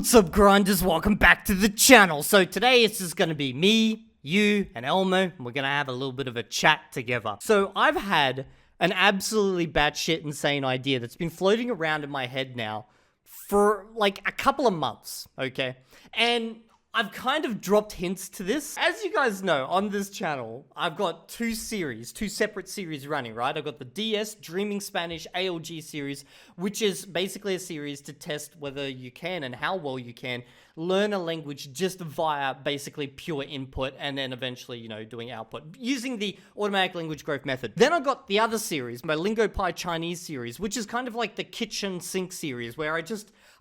What's up, grinders? Welcome back to the channel. So today it's just gonna be me, you, and Elmo, and we're gonna have a little bit of a chat together. So I've had an absolutely batshit insane idea that's been floating around in my head now for like a couple of months, okay? And I've kind of dropped hints to this. As you guys know, on this channel, I've got two separate series running, right? I've got the DS Dreaming Spanish ALG series, which is basically a series to test whether you can and how well you can learn a language just via basically pure input and then eventually, you know, doing output using the automatic language growth method. Then I got the other series, my LingoPie Chinese series, which is kind of like the kitchen sink series where I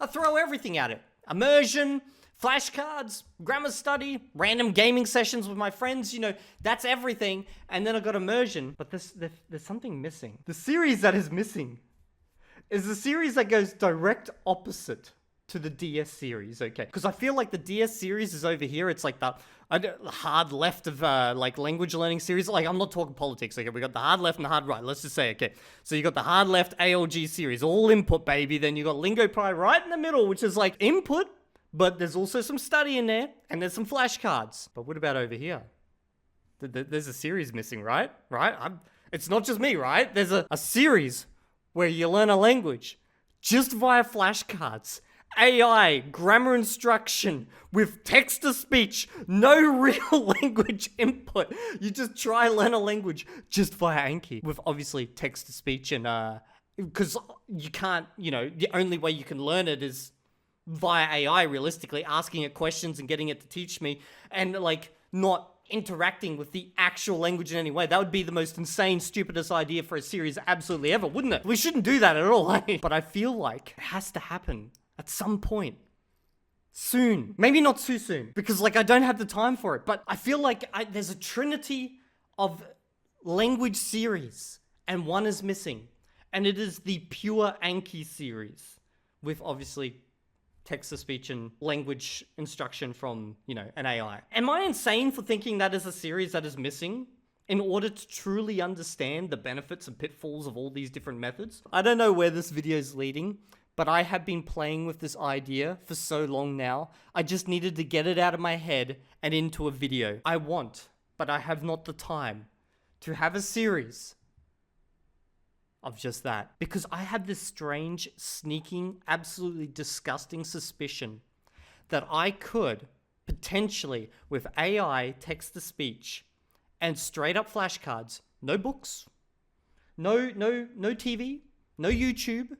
throw everything at it. Immersion, flashcards, grammar study, random gaming sessions with my friends, you know, that's everything. And then I got immersion. But there's something missing. The series that is missing is the series that goes direct opposite to the DS series, okay? Because I feel like the DS series is over here. It's like the hard left of like language learning series. Like, I'm not talking politics, okay? We got the hard left and the hard right. Let's just say, okay. So you got the hard left ALG series, all input, baby. Then you got LingoPie right in the middle, which is like input, but there's also some study in there, and there's some flashcards. But what about over here? There's a series missing, right? It's not just me, right? There's a series where you learn a language just via flashcards. AI, grammar instruction with text-to-speech, no real language input. You just try learn a language just via Anki with obviously text-to-speech and, because you can't, you know, the only way you can learn it is via AI, realistically, asking it questions and getting it to teach me, and like not interacting with the actual language in any way. That would be the most insane, stupidest idea for a series absolutely ever, wouldn't it? We shouldn't do that at all, eh? But I feel like it has to happen at some point. Soon. Maybe not too soon, because like I don't have the time for it, but I feel like there's a trinity of language series, and one is missing, and it is the pure Anki series, with obviously text-to-speech and language instruction from, you know, an AI. Am I insane for thinking that is a series that is missing in order to truly understand the benefits and pitfalls of all these different methods? I don't know where this video is leading, but I have been playing with this idea for so long now. I just needed to get it out of my head and into a video. I want, but I have not the time to have a series of just that, because I have this strange, sneaking, absolutely disgusting suspicion that I could potentially, with AI text-to-speech and straight up flashcards, no books, no TV, no YouTube,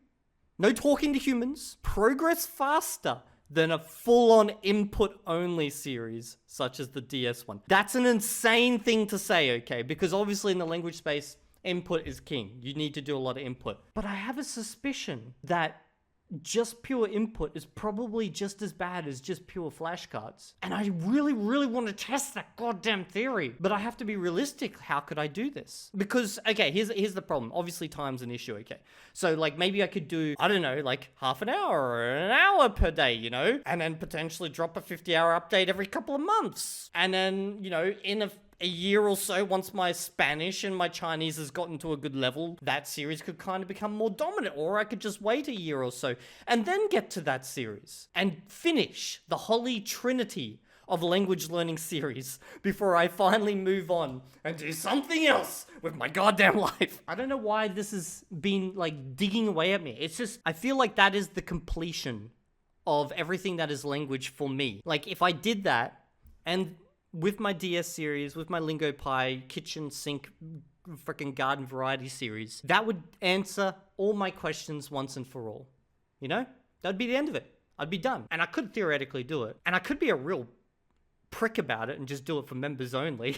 no talking to humans, progress faster than a full-on input-only series such as the DS one. That's an insane thing to say, okay? Because obviously in the language space, input is king. You need to do a lot of input. But I have a suspicion that just pure input is probably just as bad as just pure flashcards. And I really, really want to test that goddamn theory. But I have to be realistic. How could I do this? Because, okay, here's the problem. Obviously, time's an issue, okay? So, like, maybe I could do, I don't know, like half an hour or an hour per day, you know? And then potentially drop a 50-hour update every couple of months. And then, you know, in a year or so, once my Spanish and my Chinese has gotten to a good level, that series could kind of become more dominant. Or I could just wait a year or so and then get to that series and finish the holy trinity of language learning series before I finally move on and do something else with my goddamn life. I don't know why this has been like digging away at me. It's just, I feel like that is the completion of everything that is language for me. Like if I did that, and with my DS series, with my LingoPie kitchen sink freaking garden variety series, that would answer all my questions once and for all. You know? That'd be the end of it. I'd be done. And I could theoretically do it. And I could be a real prick about it and just do it for members only.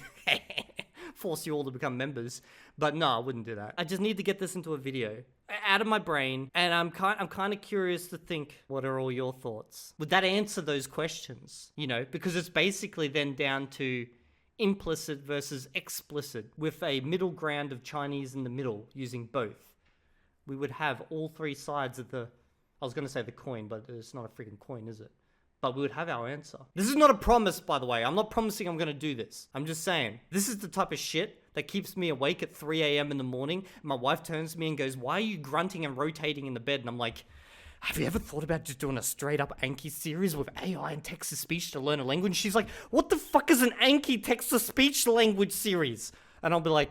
Force you all to become members. But no, I wouldn't do that. I just need to get this into a video out of my brain, and I'm kind of curious to think, what are all your thoughts? Would that answer those questions? You know, because it's basically then down to implicit versus explicit with a middle ground of Chinese in the middle using both. We would have all three sides of the, I was going to say the coin, but it's not a freaking coin, is it? But we would have our answer. This is not a promise, by the way. I'm not promising I'm going to do this. I'm just saying, this is the type of shit that keeps me awake at 3 a.m. in the morning. My wife turns to me and goes, "Why are you grunting and rotating in the bed?" And I'm like, have you ever thought about just doing a straight up Anki series with AI and text to speech to learn a language? She's like, what the fuck is an Anki text to speech language series? And I'll be like,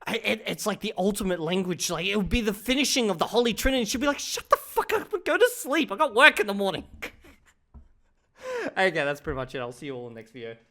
it's like the ultimate language. Like, it would be the finishing of the Holy Trinity. She'll be like, shut the fuck up and go to sleep. I got work in the morning. Okay, that's pretty much it. I'll see you all in the next video.